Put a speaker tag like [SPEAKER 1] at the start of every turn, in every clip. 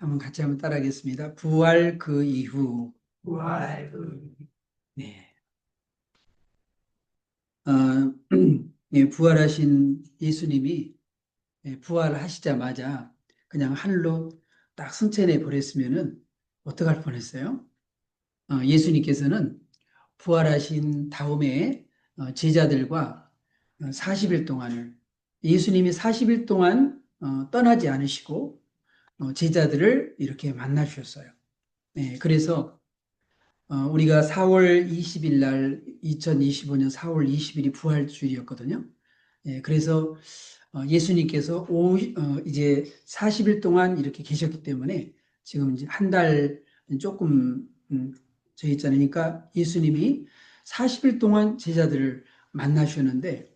[SPEAKER 1] 한번 같이 한번 따라하겠습니다. 부활 그 이후.
[SPEAKER 2] 부활 그
[SPEAKER 1] 네. 어, 예, 부활하신 예수님이 부활하시자마자 그냥 하늘로 딱 승천해 버렸으면은 어떡할 뻔했어요? 예수님께서는 부활하신 다음에 제자들과 40일 동안을 예수님이 40일 동안 떠나지 않으시고 제자들을 이렇게 만나 주셨어요. 네, 그래서 우리가 4월 20일 날 2025년 4월 20일이 부활주일이었거든요. 예, 그래서 예수님께서 이제 40일 동안 이렇게 계셨기 때문에 지금 이제 한 달 조금 저 있잖아요. 그러니까 예수님이 40일 동안 제자들을 만나셨는데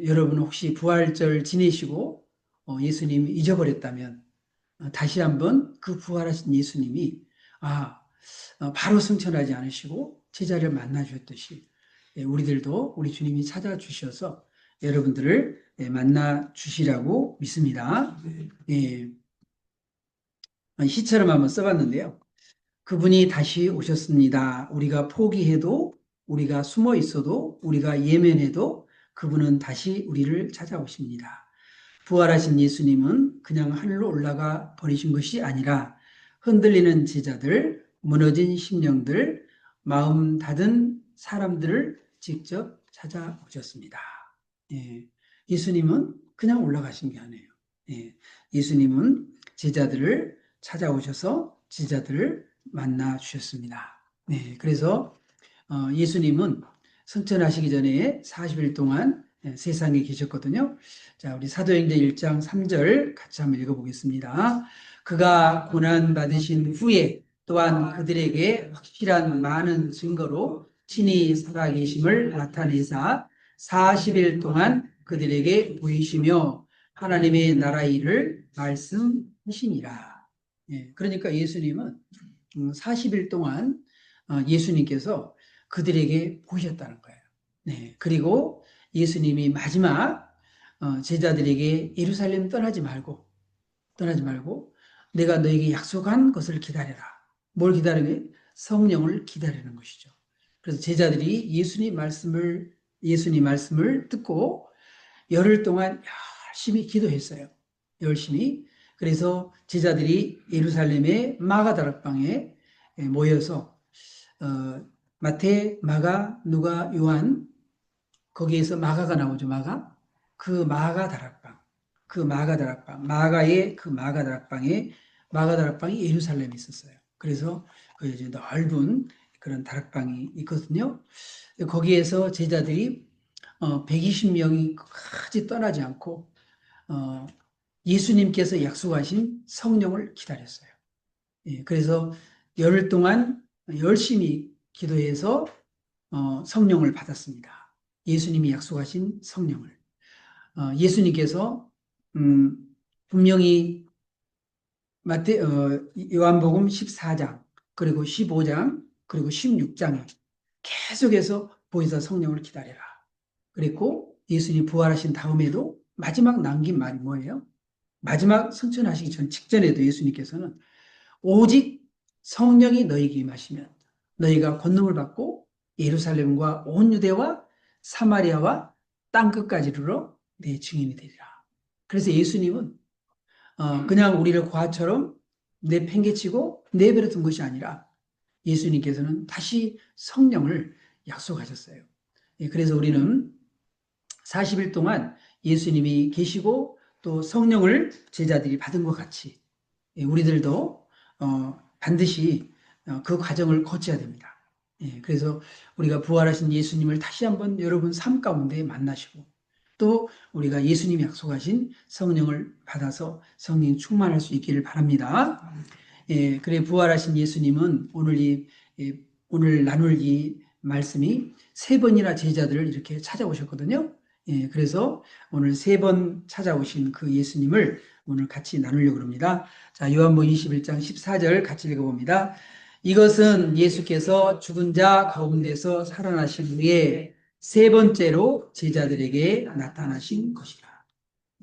[SPEAKER 1] 여러분 혹시 부활절 지내시고 예수님이 잊어버렸다면 다시 한번 그 부활하신 예수님이 바로 승천하지 않으시고 제자를 만나 주셨듯이 우리들도 우리 주님이 찾아주셔서 여러분들을 만나 주시라고 믿습니다. 예, 시처럼 한번 써봤는데요. 그분이 다시 오셨습니다. 우리가 포기해도, 우리가 숨어 있어도, 우리가 예면해도 그분은 다시 우리를 찾아오십니다. 부활하신 예수님은 그냥 하늘로 올라가 버리신 것이 아니라 흔들리는 제자들, 무너진 심령들, 마음 닫은 사람들을 직접 찾아오셨습니다. 예, 예수님은 그냥 올라가신 게 아니에요. 예, 예수님은 제자들을 찾아오셔서 제자들을 만나 주셨습니다. 네, 그래서 예수님은 승천하시기 전에 40일 동안 세상에 계셨거든요. 자, 우리 사도행전 1장 3절 같이 한번 읽어보겠습니다. 그가 고난 받으신 후에 또한 그들에게 확실한 많은 증거로 친히 살아계심을 나타내사 40일 동안 그들에게 보이시며 하나님의 나라 일을 말씀하시니라. 예, 그러니까 예수님은 40일 동안 예수님께서 그들에게 보셨다는 거예요. 네, 그리고 예수님이 마지막 제자들에게 예루살렘 떠나지 말고 내가 너에게 약속한 것을 기다려라. 뭘 기다리면 성령을 기다리는 것이죠. 그래서 제자들이 예수님 말씀을 듣고 열흘 동안 열심히 기도했어요. 열심히. 그래서 제자들이 예루살렘의 마가다락방에 모여서 마태, 마가, 누가, 요한 거기에서 마가가 나오죠. 마가. 그 마가의 그 마가다락방이 예루살렘에 있었어요. 그래서 그 이제 넓은 그런 다락방이 있거든요. 거기에서 제자들이 120명이 끝까지 떠나지 않고 예수님께서 약속하신 성령을 기다렸어요. 예, 그래서 열흘 동안 열심히 기도해서 성령을 받았습니다. 예수님이 약속하신 성령을. 예수님께서 분명히 요한복음 14장 그리고 15장 그리고 16장에 계속해서 보이사 성령을 기다려라. 그리고 예수님 부활하신 다음에도 마지막 남긴 말이 뭐예요? 마지막 승천하시기 직전에도 예수님께서는 오직 성령이 너희에게 임하시면 너희가 권능을 받고 예루살렘과 온 유대와 사마리아와 땅끝까지 이르러 내 증인이 되리라. 그래서 예수님은 그냥 우리를 과처럼 내팽개치고 내버려 둔 것이 아니라 예수님께서는 다시 성령을 약속하셨어요. 예, 그래서 우리는 40일 동안 예수님이 계시고 또 성령을 제자들이 받은 것 같이 우리들도 반드시 그 과정을 거쳐야 됩니다. 예, 그래서 우리가 부활하신 예수님을 다시 한번 여러분 삶 가운데 만나시고 또 우리가 예수님이 약속하신 성령을 받아서 성령 충만할 수 있기를 바랍니다. 예, 그래 부활하신 예수님은 오늘 나눌 이 말씀이 세 번이나 제자들을 이렇게 찾아오셨거든요. 예, 그래서 오늘 세 번 찾아오신 그 예수님을 오늘 같이 나누려고 합니다. 자, 요한복음 21장 14절 같이 읽어봅니다. 이것은 예수께서 죽은 자 가운데서 살아나신 후에 세 번째로 제자들에게 나타나신 것이라.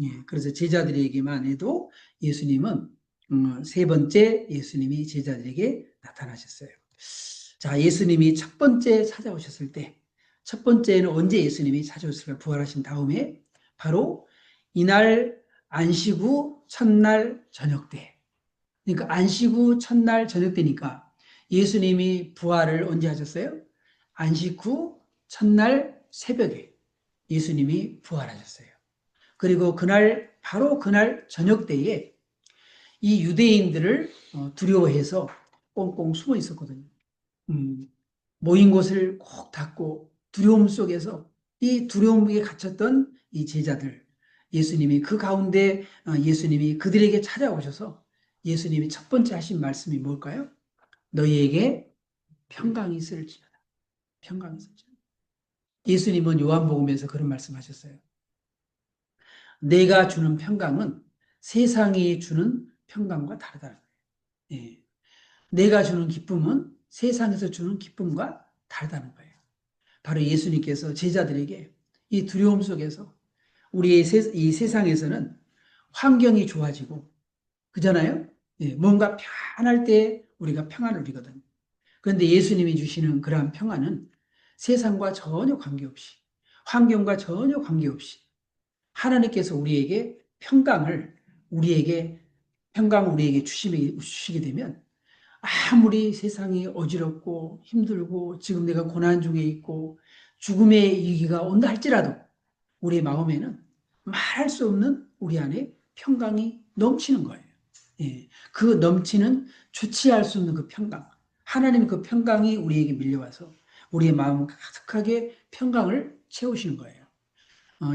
[SPEAKER 1] 예, 그래서 제자들에게만 해도 예수님은 세 번째 예수님이 제자들에게 나타나셨어요. 자, 예수님이 첫 번째 찾아오셨을 때, 첫 번째는 언제 예수님이 찾아오셨을까? 부활하신 다음에 바로 이날 안식 후 첫날 저녁 때. 그러니까 안식 후 첫날 저녁 때니까 예수님이 부활을 언제 하셨어요? 안식 후 첫날 새벽에 예수님이 부활하셨어요. 그리고 바로 그날 저녁 때에 이 유대인들을 두려워해서 꽁꽁 숨어 있었거든요. 모인 곳을 꼭 닫고 두려움 속에서 이 두려움에 갇혔던 이 제자들, 예수님이 그 가운데 예수님이 그들에게 찾아오셔서 예수님이 첫 번째 하신 말씀이 뭘까요? 너희에게 평강이 있을지어다. 평강이 있을지어다. 예수님은 요한복음에서 그런 말씀하셨어요. 내가 주는 평강은 세상이 주는 평강과 다르다는 거예요. 예. 내가 주는 기쁨은 세상에서 주는 기쁨과 다르다는 거예요. 바로 예수님께서 제자들에게 이 두려움 속에서 우리의 이 세상에서는 환경이 좋아지고 그잖아요. 예, 뭔가 편할 때 우리가 평안을 누리거든요. 그런데 예수님이 주시는 그러한 평안은 세상과 전혀 관계없이 환경과 전혀 관계없이 하나님께서 우리에게 평강을 우리에게 주시게 되면 아무리 세상이 어지럽고 힘들고 지금 내가 고난 중에 있고 죽음의 위기가 온다 할지라도 우리 마음에는 말할 수 없는 우리 안에 평강이 넘치는 거예요. 예, 그 넘치는 주체할 수 없는 그 평강. 하나님 그 평강이 우리에게 밀려와서 우리의 마음을 가득하게 평강을 채우시는 거예요.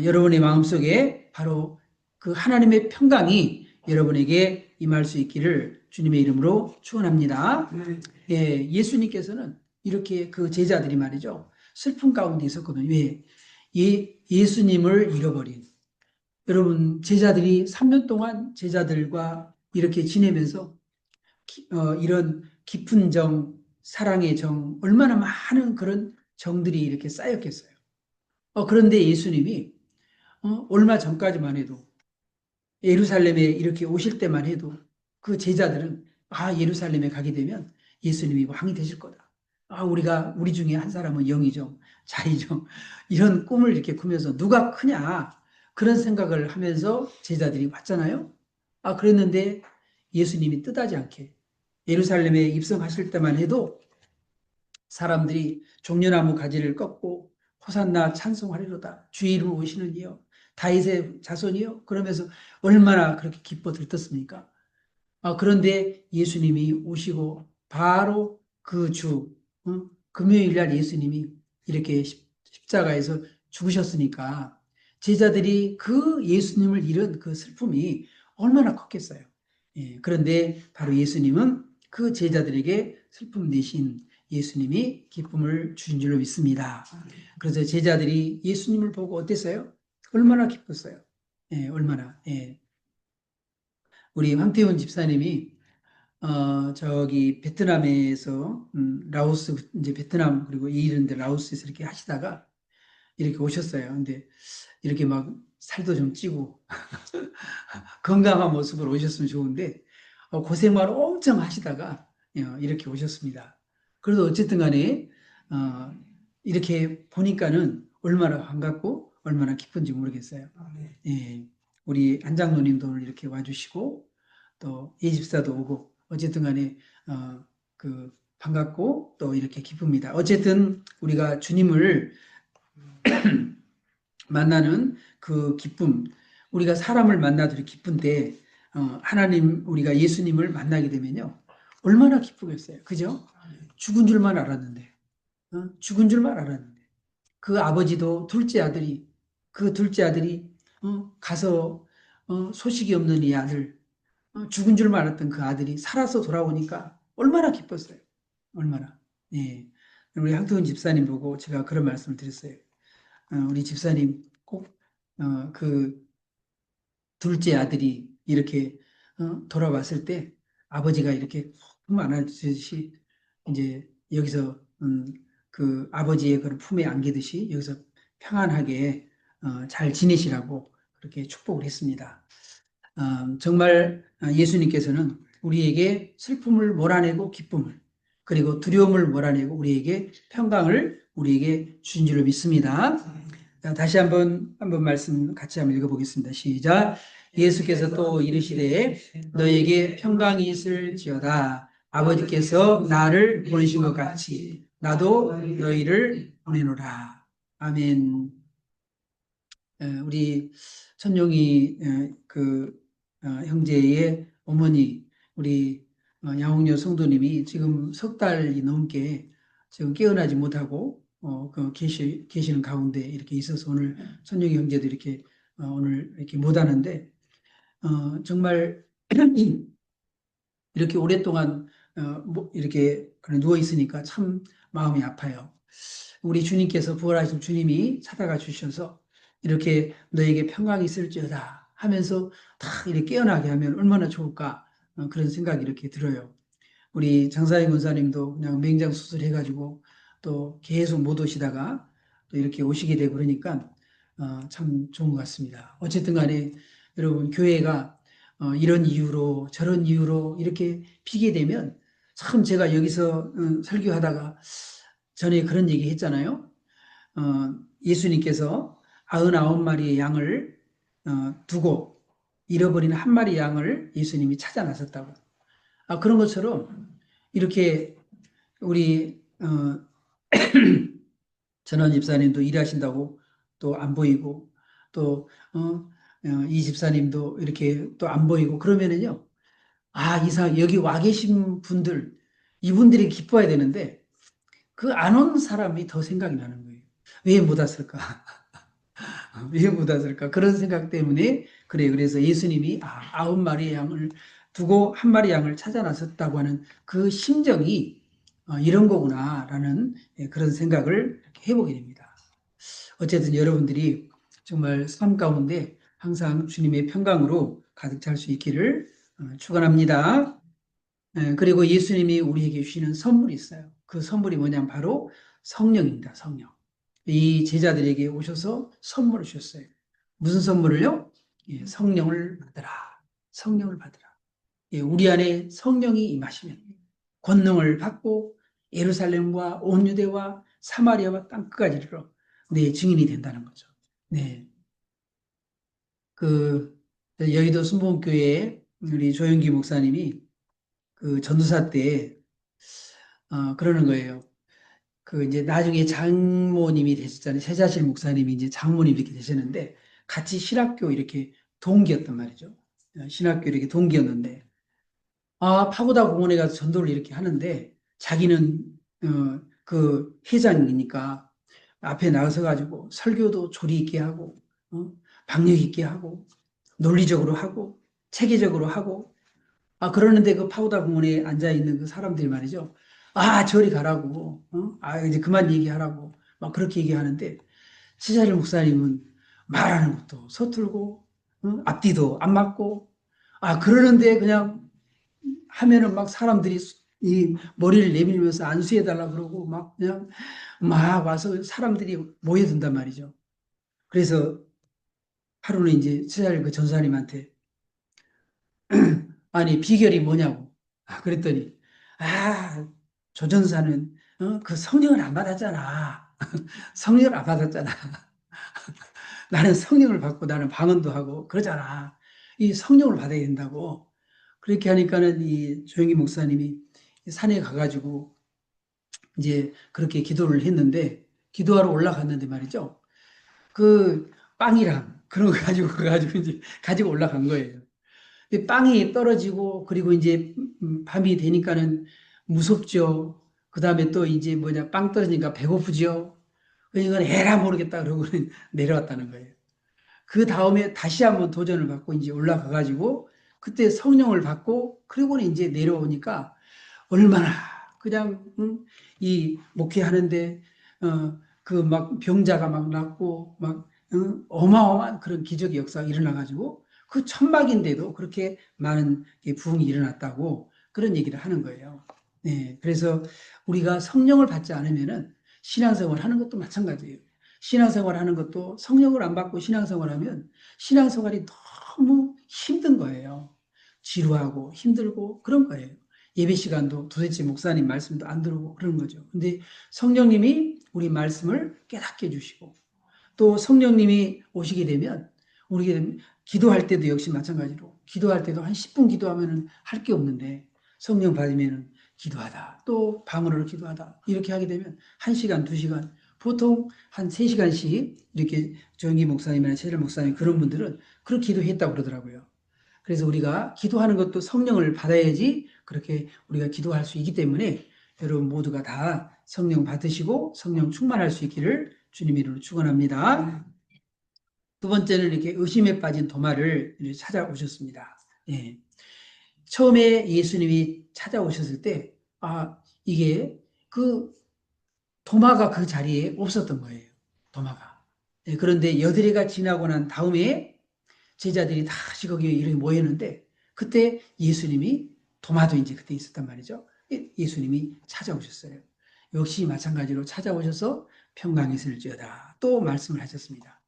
[SPEAKER 1] 여러분의 마음속에 바로 그 하나님의 평강이 여러분에게 임할 수 있기를 주님의 이름으로 축원합니다. 예, 예수님께서는 이렇게 그 제자들이 말이죠. 슬픔 가운데 있었거든요. 왜? 예수님을 잃어버린. 여러분, 제자들이 3년 동안 제자들과 이렇게 지내면서 이런 깊은 정, 사랑의 정, 얼마나 많은 그런 정들이 이렇게 쌓였겠어요. 그런데 예수님이 얼마 전까지만 해도 예루살렘에 이렇게 오실 때만 해도 그 제자들은 예루살렘에 가게 되면 예수님이 왕이 되실 거다. 우리 중에 한 사람은 영이죠. 자이죠. 이런 꿈을 이렇게 꾸면서 누가 크냐 그런 생각을 하면서 제자들이 왔잖아요. 그랬는데 예수님이 뜻하지 않게 예루살렘에 입성하실 때만 해도 사람들이 종려나무 가지를 꺾고 호산나 찬송하리로다 주의로 오시는 이여 다윗의 자손이요 그러면서 얼마나 그렇게 기뻐 들떴습니까? 그런데 예수님이 오시고 바로 그 금요일 날 예수님이 이렇게 십자가에서 죽으셨으니까 제자들이 그 예수님을 잃은 그 슬픔이 얼마나 컸겠어요. 예, 그런데 바로 예수님은 그 제자들에게 슬픔 대신 예수님이 기쁨을 주신 줄로 믿습니다. 그래서 제자들이 예수님을 보고 어땠어요? 얼마나 기뻤어요. 예, 얼마나. 예. 우리 황태훈 집사님이 저기 베트남에서 라오스 이제 베트남 그리고 이런 데 라오스에서 이렇게 하시다가 이렇게 오셨어요. 근데 이렇게 막 살도 좀 찌고 건강한 모습으로 오셨으면 좋은데 고생만 엄청 하시다가 이렇게 오셨습니다. 그래도 어쨌든 간에 이렇게 보니까는 얼마나 반갑고 얼마나 기쁜지 모르겠어요. 예, 우리 안장로님도 오늘 이렇게 와주시고 또 예집사도 오고 어쨌든 간에 그 반갑고 또 이렇게 기쁩니다. 어쨌든 우리가 주님을 만나는 그 기쁨, 우리가 사람을 만나도 기쁜데 하나님 우리가 예수님을 만나게 되면요 얼마나 기쁘겠어요, 그죠? 죽은 줄만 알았는데, 죽은 줄만 알았는데 그 아버지도 그 둘째 아들이 가서 소식이 없는 이 아들 죽은 줄만 알았던 그 아들이 살아서 돌아오니까 얼마나 기뻤어요. 얼마나. 예. 우리 황태훈 집사님 보고 제가 그런 말씀을 드렸어요. 우리 집사님 꼭 그 둘째 아들이 이렇게 돌아왔을 때 아버지가 이렇게 품 안아주듯이 이제 여기서 그 아버지의 그런 품에 안기듯이 여기서 평안하게 잘 지내시라고 그렇게 축복을 했습니다. 정말 예수님께서는 우리에게 슬픔을 몰아내고 기쁨을, 그리고 두려움을 몰아내고 우리에게 평강을 우리에게 주신 줄로 믿습니다. 자, 다시 한번 말씀 같이 한번 읽어보겠습니다. 시작. 예수께서 또 이르시되 너에게 평강이 있을지어다. 아버지께서 나를 보내신 것 같이 나도 너희를 보내노라. 아멘. 우리 천용이 형제의 어머니 우리 양홍여 성도님이 지금 석 달이 넘게 지금 깨어나지 못하고 계시는 가운데 이렇게 있어서 오늘 천용이 형제도 이렇게 오늘 이렇게 못 하는데 정말 이렇게 오랫동안 이렇게 누워 있으니까 참 마음이 아파요. 우리 주님께서 부활하신 주님이 찾아가 주셔서 이렇게 너에게 평강이 있을지어다 하면서 다 이렇게 깨어나게 하면 얼마나 좋을까 그런 생각이 이렇게 들어요. 우리 장사희 권사님도 그냥 맹장 수술해가지고 또 계속 못 오시다가 또 이렇게 오시게 되고 그러니까 참 좋은 것 같습니다. 어쨌든 간에 여러분 교회가 이런 이유로 저런 이유로 이렇게 피게 되면 참 제가 여기서 설교하다가 전에 그런 얘기 했잖아요. 예수님께서 99마리의 양을 두고 잃어버린 한 마리 양을 예수님이 찾아 나섰다고. 그런 것처럼 이렇게 우리 전원 집사님도 일하신다고 또 안 보이고 또 이 집사님도 이렇게 또 안 보이고 그러면은요. 여기 와 계신 분들 이분들이 기뻐해야 되는데 그 안 온 사람이 더 생각이 나는 거예요. 왜 못 왔을까? 왜 못 왔을까? 그런 생각 때문에 그래요. 그래서 예수님이 9마리의 양을 두고 한 마리 양을 찾아 나섰다고 하는 그 심정이 이런 거구나라는 그런 생각을 해보게 됩니다. 어쨌든 여러분들이 정말 삶 가운데 항상 주님의 평강으로 가득 찰 수 있기를 축원합니다. 그리고 예수님이 우리에게 주시는 선물이 있어요. 그 선물이 뭐냐면 바로 성령입니다. 성령. 이 제자들에게 오셔서 선물을 주셨어요. 무슨 선물을요? 성령을 받으라. 성령을 받으라. 우리 안에 성령이 임하시면 권능을 받고 예루살렘과 온 유대와 사마리아와 땅 끝까지 이르러 내 증인이 된다는 거죠. 네. 여의도 순복음교회 우리 조영기 목사님이 그 전도사 때 그러는 거예요. 이제 나중에 장모님이 되셨잖아요. 세자실 목사님이 이제 장모님 이렇게 되셨는데 같이 신학교 이렇게 동기였단 말이죠. 신학교 이렇게 동기였는데 파고다 공원에 가서 전도를 이렇게 하는데 자기는 그 회장이니까 앞에 나가서 가지고 설교도 조리 있게 하고 박력 있게 하고 논리적으로 하고 체계적으로 하고 그러는데 그 파고다 공원에 앉아 있는 그 사람들이 말이죠. 저리 가라고. 이제 그만 얘기하라고. 막 그렇게 얘기하는데 시자리 목사님은 말하는 것도 서툴고 앞뒤도 안 맞고 그러는데 그냥 하면은 막 사람들이 이 머리를 내밀면서 안수해달라 그러고 막 그냥 막 와서 사람들이 모여든단 말이죠. 그래서 하루는 이제 시자리 그 전사님한테 아니 비결이 뭐냐고 그랬더니 조전사는 그 성령을 안 받았잖아. 성령을 안 받았잖아. 나는 성령을 받고 나는 방언도 하고 그러잖아. 이 성령을 받아야 된다고. 그렇게 하니까는 이 조영기 목사님이 산에 가가지고 이제 그렇게 기도를 했는데 기도하러 올라갔는데 말이죠. 그 빵이랑 그런 거 가지고 이제 가지고 올라간 거예요. 빵이 떨어지고 그리고 이제 밤이 되니까는 무섭죠. 그 다음에 또 이제 빵 떨어지니까 배고프죠. 그러니까 에라 모르겠다 그러고 내려왔다는 거예요. 그 다음에 다시 한번 도전을 받고 이제 올라가 가지고 그때 성령을 받고 그리고는 이제 내려오니까 얼마나 그냥 이 목회하는데 그 막 병자가 막 낫고 막 어마어마한 그런 기적의 역사가 일어나 가지고 그 천막인데도 그렇게 많은 부흥이 일어났다고 그런 얘기를 하는 거예요. 네, 그래서 우리가 성령을 받지 않으면은 신앙생활 하는 것도 마찬가지예요. 신앙생활 하는 것도 성령을 안 받고 신앙생활 하면 신앙생활이 너무 힘든 거예요. 지루하고 힘들고 그런 거예요. 예배 시간도 도대체 목사님 말씀도 안 들어오고 그런 거죠. 근데 성령님이 우리 말씀을 깨닫게 해주시고 또 성령님이 오시게 되면 우리가 기도할 때도 역시 마찬가지로 기도할 때도 한 10분 기도하면 할 게 없는데 성령 받으면 기도하다 또 방언으로 기도하다 이렇게 하게 되면 1시간, 2시간 보통 한 3시간씩 이렇게 정기 목사님이나 최철 목사님 그런 분들은 그렇게 기도했다고 그러더라고요. 그래서 우리가 기도하는 것도 성령을 받아야지 그렇게 우리가 기도할 수 있기 때문에 여러분 모두가 다 성령 받으시고 성령 충만할 수 있기를 주님 이름으로 축원합니다. 두 번째는 이렇게 의심에 빠진 도마를 찾아오셨습니다. 예. 처음에 예수님이 찾아오셨을 때, 이게 그 도마가 그 자리에 없었던 거예요. 도마가. 예, 그런데 여드레가 지나고 난 다음에 제자들이 다시 거기에 이렇게 모였는데, 그때 예수님이, 도마도 이제 그때 있었단 말이죠. 예수님이 찾아오셨어요. 역시 마찬가지로 찾아오셔서 평강이 있을지어다. 또 말씀을 하셨습니다.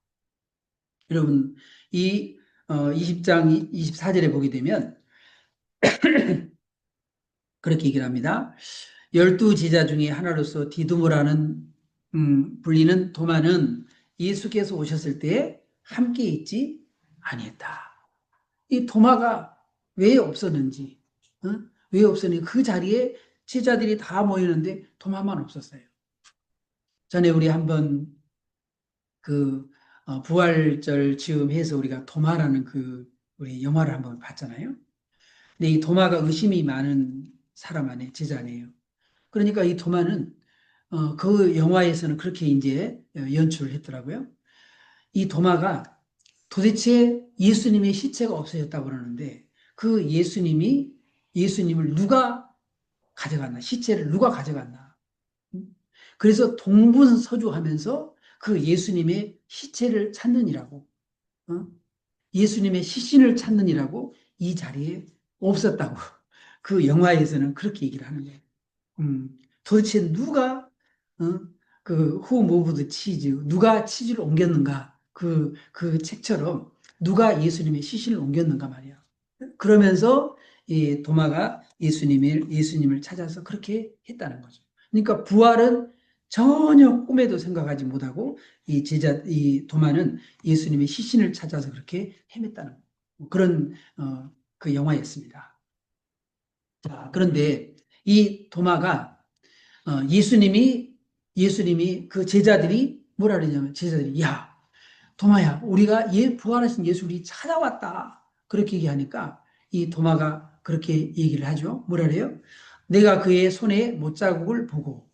[SPEAKER 1] 여러분, 이 20장 24절에 보게 되면 그렇게 얘기를 합니다. 12제자 중에 하나로서 디두모라는 불리는 도마는 예수께서 오셨을 때 함께 있지 아니했다. 이 도마가 왜 없었는지, 왜 없었는지 그 자리에 제자들이 다 모이는데 도마만 없었어요. 전에 우리 한번 그 부활절 즈음해서 우리가 도마라는 그 우리 영화를 한번 봤잖아요. 근데 이 도마가 의심이 많은 사람 안에 제자네요. 그러니까 이 도마는 그 영화에서는 그렇게 이제 연출을 했더라고요. 이 도마가 도대체 예수님의 시체가 없어졌다고 그러는데 그 예수님을 누가 가져갔나? 시체를 누가 가져갔나? 그래서 동분서주하면서 그 예수님의 시체를 찾느니라고, 예수님의 시신을 찾느니라고 이 자리에 없었다고. 그 영화에서는 그렇게 얘기를 하는 거예요. 도대체 누가, 그 Who moved the cheese? 누가 치즈를 옮겼는가? 그 책처럼 누가 예수님의 시신을 옮겼는가 말이야. 그러면서 이 도마가 예수님을 찾아서 그렇게 했다는 거죠. 그러니까 부활은 전혀 꿈에도 생각하지 못하고 이 도마는 예수님의 시신을 찾아서 그렇게 헤맸다는 그런 그 영화였습니다. 자, 그런데 이 도마가 예수님이 그 제자들이 뭐라 그러냐면 제자들이 야 도마야 우리가 부활하신 예수를 찾아왔다 그렇게 얘기하니까 이 도마가 그렇게 얘기를 하죠. 뭐라 그래요? 내가 그의 손에 못자국을 보고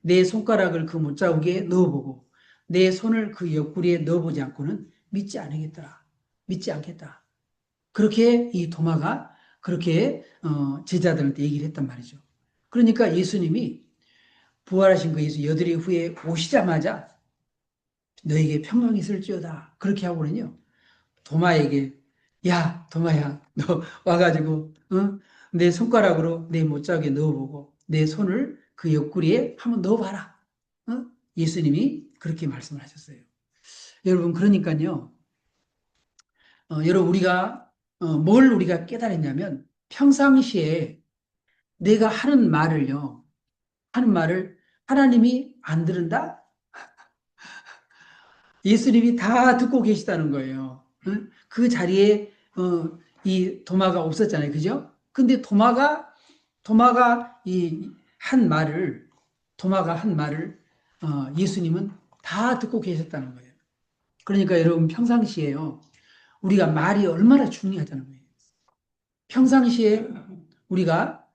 [SPEAKER 1] 내 손가락을 그 못자국에 넣어보고 내 손을 그 옆구리에 넣어보지 않고는 믿지 않겠더라. 믿지 않겠다. 그렇게 이 도마가 그렇게 제자들한테 얘기를 했단 말이죠. 그러니까 예수님이 부활하신 그 예수 여드레 후에 오시자마자 너에게 평강이 있을지어다. 그렇게 하고는요. 도마에게 야 도마야 너 와가지고 내 손가락으로 내 못자국에 넣어보고 내 손을 그 옆구리에 한번 넣어봐라. 예수님이 그렇게 말씀을 하셨어요. 여러분 그러니까요. 여러분 우리가 뭘 우리가 깨달았냐면 평상시에 내가 하는 말을 하나님이 안 들은다? 예수님이 다 듣고 계시다는 거예요. 그 자리에 이 도마가 없었잖아요. 그죠? 근데 도마가 도마가 한 말을 예수님은 다 듣고 계셨다는 거예요. 그러니까 여러분 평상시에요. 우리가 말이 얼마나 중요하다는 거예요. 평상시에 우리가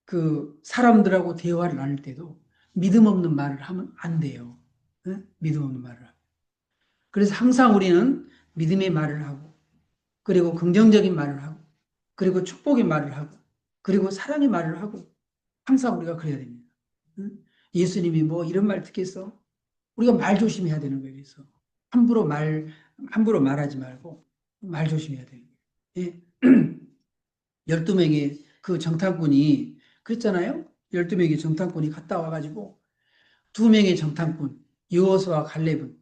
[SPEAKER 1] 그 사람들하고 대화를 나눌 때도 믿음 없는 말을 하면 안 돼요. 믿음 없는 말을. 그래서 항상 우리는 믿음의 말을 하고, 그리고 긍정적인 말을 하고, 그리고 축복의 말을 하고, 그리고 사랑의 말을 하고, 항상 우리가 그래야 됩니다. 예수님이 뭐 이런 말 듣겠어? 우리가 말 조심해야 되는 거예요. 그래서 함부로 말하지 말고 말 조심해야 돼요. 예. 12명의 그 정탐꾼이 그랬잖아요. 12명의 정탐꾼이 갔다 와가지고 2명의 정탐꾼 여호수아와 갈렙은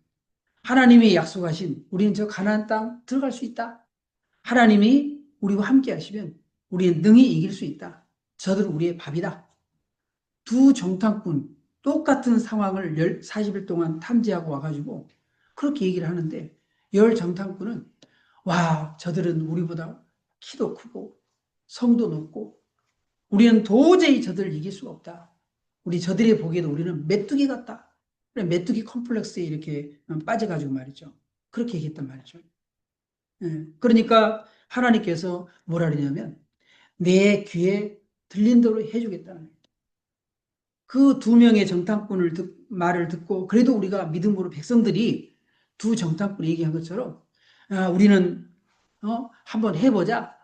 [SPEAKER 1] 하나님이 약속하신 우리는 저 가나안 땅 들어갈 수 있다. 하나님이 우리와 함께 하시면 우리는 능히 이길 수 있다. 저들은 우리의 밥이다. 두 정탐꾼 똑같은 상황을 40일 동안 탐지하고 와가지고 그렇게 얘기를 하는데 열 정탐꾼은 와, 저들은 우리보다 키도 크고 성도 높고 우리는 도저히 저들을 이길 수가 없다. 우리 저들이 보기에도 우리는 메뚜기 같다. 메뚜기 컴플렉스에 이렇게 빠져가지고 말이죠. 그렇게 얘기했단 말이죠. 그러니까 하나님께서 뭐라 그러냐면 내 귀에 들린 대로 해주겠다는 거예요. 그 두 명의 정탐꾼을 말을 듣고 그래도 우리가 믿음으로 백성들이 두 정탐꾼이 얘기한 것처럼 우리는 한번 해보자.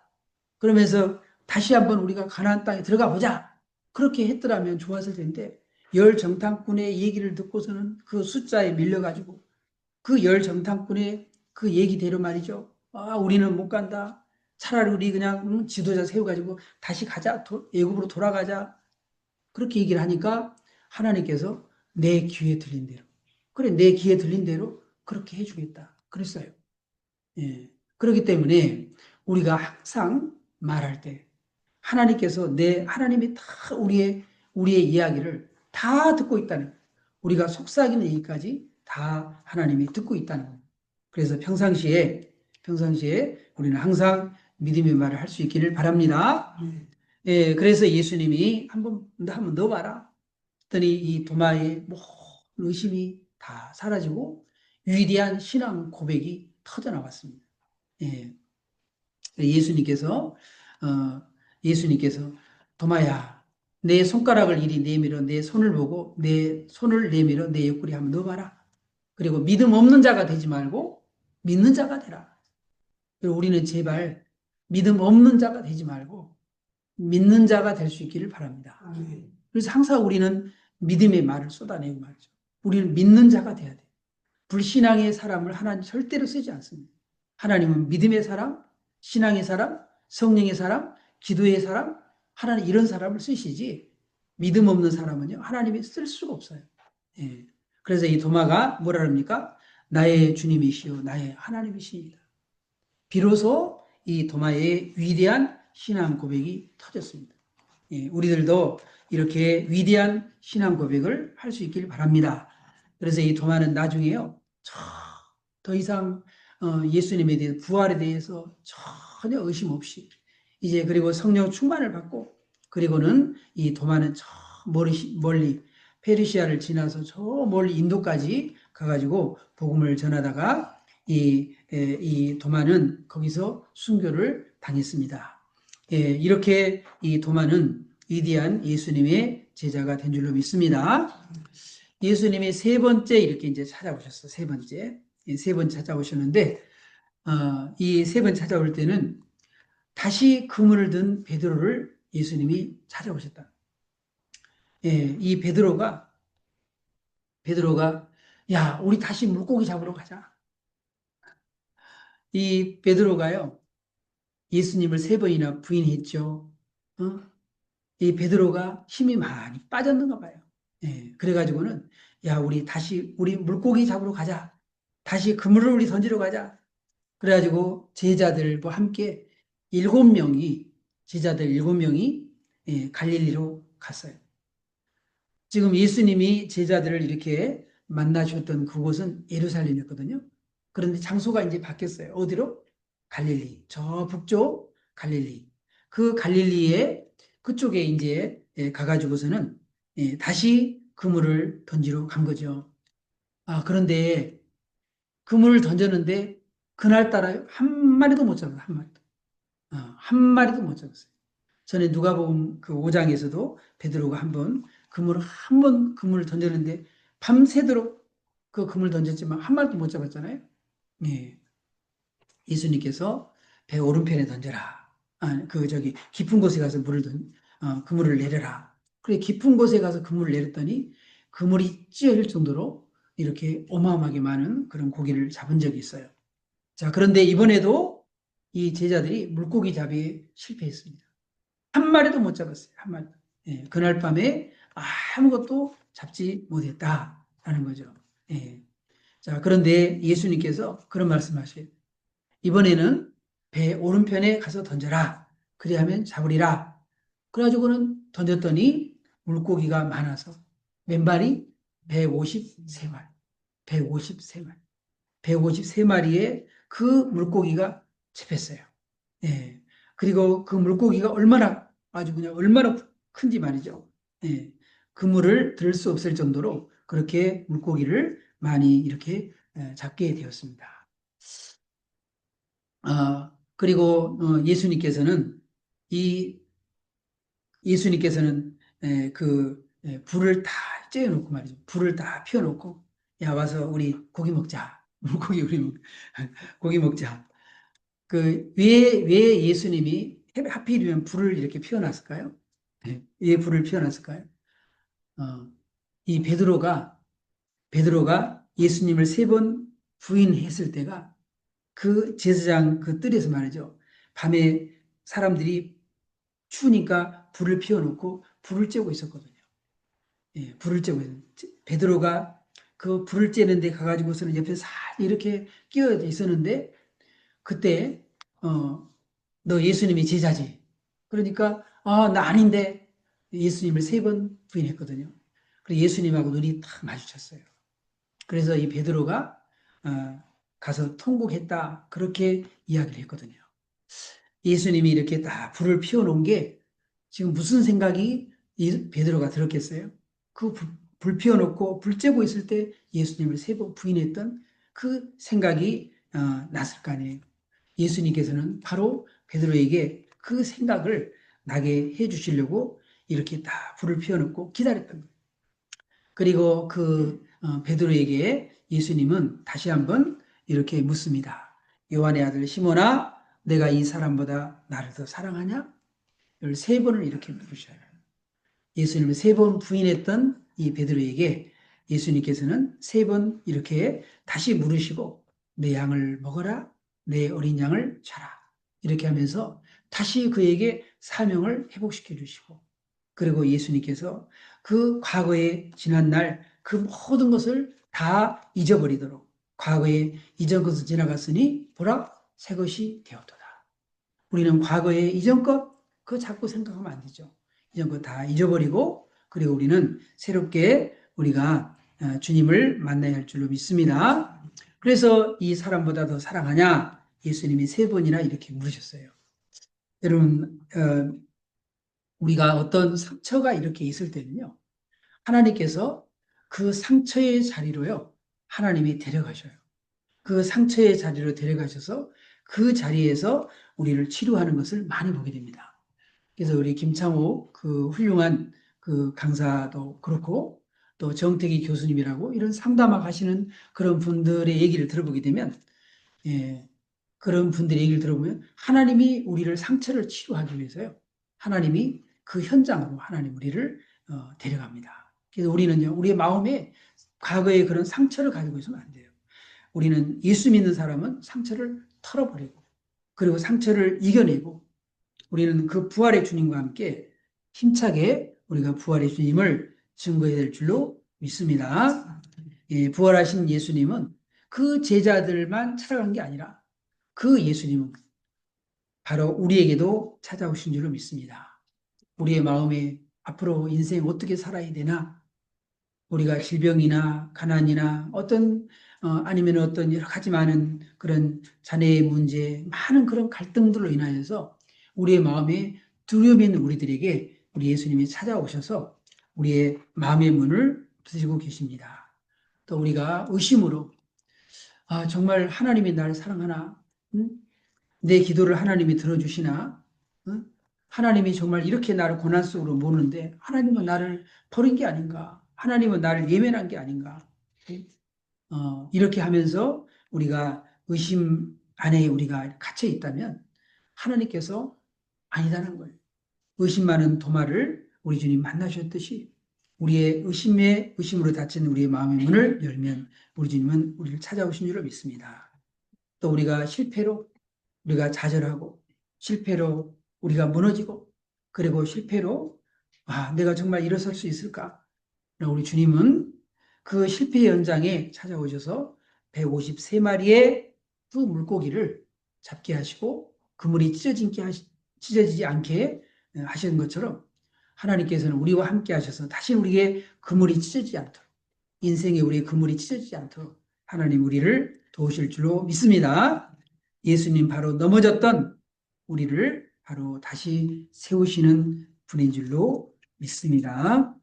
[SPEAKER 1] 그러면서 다시 한번 우리가 가나안 땅에 들어가 보자. 그렇게 했더라면 좋았을 텐데 열 정탐꾼의 얘기를 듣고서는 그 숫자에 밀려가지고 그 열 정탐꾼의 그 얘기대로 말이죠. 우리는 못 간다. 차라리 우리 그냥 지도자 세워가지고 다시 가자. 애굽으로 돌아가자. 그렇게 얘기를 하니까 하나님께서 내 귀에 들린 대로 그래 내 귀에 들린 대로 그렇게 해주겠다. 그랬어요. 예. 그렇기 때문에 우리가 항상 말할 때 하나님께서 하나님이 다 우리의 이야기를 다 듣고 있다는 거예요. 우리가 속삭이는 얘기까지 다 하나님이 듣고 있다는 거예요. 그래서 평상시에 우리는 항상 믿음의 말을 할 수 있기를 바랍니다. 예, 그래서 예수님이 한번 넣어봐라. 했더니 이 도마의 모든 의심이 다 사라지고 위대한 신앙 고백이 터져나왔습니다. 예. 예수님께서 어, 예수님께서 도마야 내 손가락을 이리 내밀어 내 손을 보고 내 손을 내밀어 내 옆구리 한번 넣어봐라. 그리고 믿음 없는 자가 되지 말고 믿는 자가 되라. 그리고 우리는 제발 믿음 없는 자가 되지 말고 믿는 자가 될 수 있기를 바랍니다. 그래서 항상 우리는 믿음의 말을 쏟아내고 말이죠. 우리는 믿는 자가 돼야 돼요. 불신앙의 사람을 하나님 절대로 쓰지 않습니다. 하나님은 믿음의 사람, 신앙의 사람, 성령의 사람, 기도의 사람, 하나님 이런 사람을 쓰시지 믿음 없는 사람은요 하나님이 쓸 수가 없어요. 예. 그래서 이 도마가 뭐라 합니까? 나의 주님이시요 나의 하나님이십니다. 비로소 이 도마의 위대한 신앙 고백이 터졌습니다. 예, 우리들도 이렇게 위대한 신앙 고백을 할 수 있길 바랍니다. 그래서 이 도마는 나중에요 더 이상 예수님에 대해서 부활에 대해서 전혀 의심 없이 이제 그리고 성령 충만을 받고 그리고는 이 도마는 저 멀리 페르시아를 지나서 저 멀리 인도까지 가가지고 복음을 전하다가 이 도마는 거기서 순교를 당했습니다. 예, 이렇게 이 도마는 위대한 예수님의 제자가 된 줄로 믿습니다. 예수님이 세 번째 이렇게 이제 찾아오셨어. 세 번째 찾아오셨는데 이 세 번 찾아올 때는 다시 그물을 든 베드로를 예수님이 찾아오셨다. 예, 이 베드로가 야 우리 다시 물고기 잡으러 가자. 이 베드로가요 예수님을 세 번이나 부인했죠. 이 베드로가 힘이 많이 빠졌는가 봐요. 예, 그래가지고는 야 우리 물고기 잡으러 가자. 다시 그물을 우리 던지러 가자. 그래가지고 제자들과 함께 제자들 7명이 갈릴리로 갔어요. 지금 예수님이 제자들을 이렇게 만나셨던 그곳은 예루살렘이었거든요. 그런데 장소가 이제 바뀌었어요. 어디로? 갈릴리. 저 북쪽 갈릴리. 그 갈릴리에 그쪽에 이제 가가지고서는 다시 그물을 던지러 간 거죠. 그런데 그물을 던졌는데 그날따라 한 마리도 못 잡았어요. 한 마리도. 한 마리도 못 잡았어요. 전에 누가복음 그 5장에서도 베드로가 한 번 그물을 던졌는데 밤새도록 그 그물 던졌지만 한 마리도 못 잡았잖아요. 예. 예수님께서 배 오른편에 던져라. 깊은 곳에 가서 그물을 내려라. 그래 깊은 곳에 가서 그물을 내렸더니 그물이 찢어질 정도로 이렇게 어마어마하게 많은 그런 고기를 잡은 적이 있어요. 자, 그런데 이번에도 이 제자들이 물고기 잡이에 실패했습니다. 한 마리도 못 잡았어요. 한 마리도. 예, 그날 밤에 아무것도 잡지 못했다라는 거죠. 예. 자, 그런데 예수님께서 그런 말씀하셔요. 이번에는 배 오른편에 가서 던져라. 그리하면 잡으리라. 그래가지고는 던졌더니 물고기가 많아서 몇 마리? 153마리. 153마리. 153마리의 그 물고기가 잡혔어요. 예. 그리고 그 물고기가 얼마나 아주 그냥 얼마나 큰지 말이죠. 예. 그물을 들 수 없을 정도로 그렇게 물고기를 많이 이렇게 잡게 되었습니다. 그리고 예수님께서는 이 예수님께서는 불을 다 쬐어놓고 말이죠. 불을 다 피워놓고 야 와서 우리 고기 먹자. 물고기 우리 고기 먹자. 왜 예수님이 하필이면 불을 이렇게 피워놨을까요? 네. 왜 불을 피워놨을까요? 어, 이 베드로가 예수님을 3번 부인했을 때가 그 제사장 그 뜰에서 말이죠. 밤에 사람들이 추우니까 불을 피워놓고 불을 쬐고 있었거든요. 예, 불을 쬐고 있어요. 베드로가 그 불을 쬐는데 가가지고서는 옆에 살 이렇게 끼어 있었는데 그때 너 예수님이 제자지. 그러니까 나 아닌데 예수님을 3번 부인했거든요. 그래서 예수님하고 눈이 탁 마주쳤어요. 그래서 이 베드로가 가서 통곡했다. 그렇게 이야기를 했거든요. 예수님이 이렇게 딱 불을 피워놓은 게 지금 무슨 생각이 베드로가 들었겠어요? 불 피워놓고 불 쬐고 있을 때 예수님을 3번 부인했던 그 생각이 났을 거 아니에요. 예수님께서는 바로 베드로에게 그 생각을 나게 해주시려고 이렇게 딱 불을 피워놓고 기다렸던 거예요. 그리고 베드로에게 예수님은 다시 한번 이렇게 묻습니다. 요한의 아들 시몬아, 내가 이 사람보다 나를 더 사랑하냐? 3번을 이렇게 물으셔요. 예수님을 3번 부인했던 이 베드로에게 예수님께서는 3번 이렇게 다시 물으시고 내 양을 먹어라, 내 어린 양을 자라. 이렇게 하면서 다시 그에게 사명을 회복시켜 주시고 그리고 예수님께서 그 과거에 지난 날 그 모든 것을 다 잊어버리도록 과거에 이전 것은 지나갔으니 보라 새 것이 되었도다. 우리는 과거의 이전 것 그거 자꾸 생각하면 안 되죠. 이전 것 다 잊어버리고 그리고 우리는 새롭게 우리가 주님을 만나야 할 줄로 믿습니다. 그래서 이 사람보다 더 사랑하냐? 예수님이 3번이나 이렇게 물으셨어요. 여러분 우리가 어떤 상처가 이렇게 있을 때는요. 하나님께서 그 상처의 자리로요. 하나님이 데려가셔요. 그 상처의 자리로 데려가셔서 그 자리에서 우리를 치료하는 것을 많이 보게 됩니다. 그래서 우리 김창호 그 훌륭한 그 강사도 그렇고 또 정태기 교수님이라고 이런 상담학 하시는 그런 분들의 얘기를 들어보게 되면 예, 그런 분들의 얘기를 들어보면 하나님이 우리를 상처를 치료하기 위해서요. 하나님이 그 현장으로 하나님 우리를 데려갑니다. 그래서 우리는요. 우리의 마음에 과거의 그런 상처를 가지고 있으면 안 돼요. 우리는 예수 믿는 사람은 상처를 털어버리고 그리고 상처를 이겨내고 우리는 그 부활의 주님과 함께 힘차게 우리가 부활의 주님을 증거해야 될 줄로 믿습니다. 예, 부활하신 예수님은 그 제자들만 찾아간 게 아니라 그 예수님은 바로 우리에게도 찾아오신 줄로 믿습니다. 우리의 마음에 앞으로 인생 어떻게 살아야 되나? 우리가 질병이나 가난이나 아니면 어떤 여러 가지 많은 그런 자녀의 문제, 많은 그런 갈등들로 인하여서 우리의 마음에 두려움이 있는 우리들에게 우리 예수님이 찾아오셔서 우리의 마음의 문을 두드리고 계십니다. 또 우리가 의심으로 정말 하나님이 나를 사랑하나? 응? 내 기도를 하나님이 들어주시나? 응? 하나님이 정말 이렇게 나를 고난 속으로 모는데 하나님은 나를 버린 게 아닌가? 하나님은 나를 예면한 게 아닌가? 이렇게 하면서 우리가 의심 안에 우리가 갇혀 있다면 하나님께서 아니다는 거예요. 의심 많은 도마를 우리 주님 만나셨듯이 우리의 의심으로 닫힌 우리의 마음의 문을 열면 우리 주님은 우리를 찾아오신 줄로 믿습니다. 또 우리가 실패로 우리가 좌절하고 실패로 우리가 무너지고 그리고 실패로 내가 정말 일어설 수 있을까? 우리 주님은 그 실패 현장에 찾아오셔서 153마리의 그 물고기를 잡게 하시고 그물이 찢어지지 않게 하시는 것처럼 하나님께서는 우리와 함께 하셔서 다시 우리에게 그물이 찢어지지 않도록, 인생에 우리의 그물이 찢어지지 않도록 하나님 우리를 도우실 줄로 믿습니다. 예수님 바로 넘어졌던 우리를 바로 다시 세우시는 분인 줄로 믿습니다.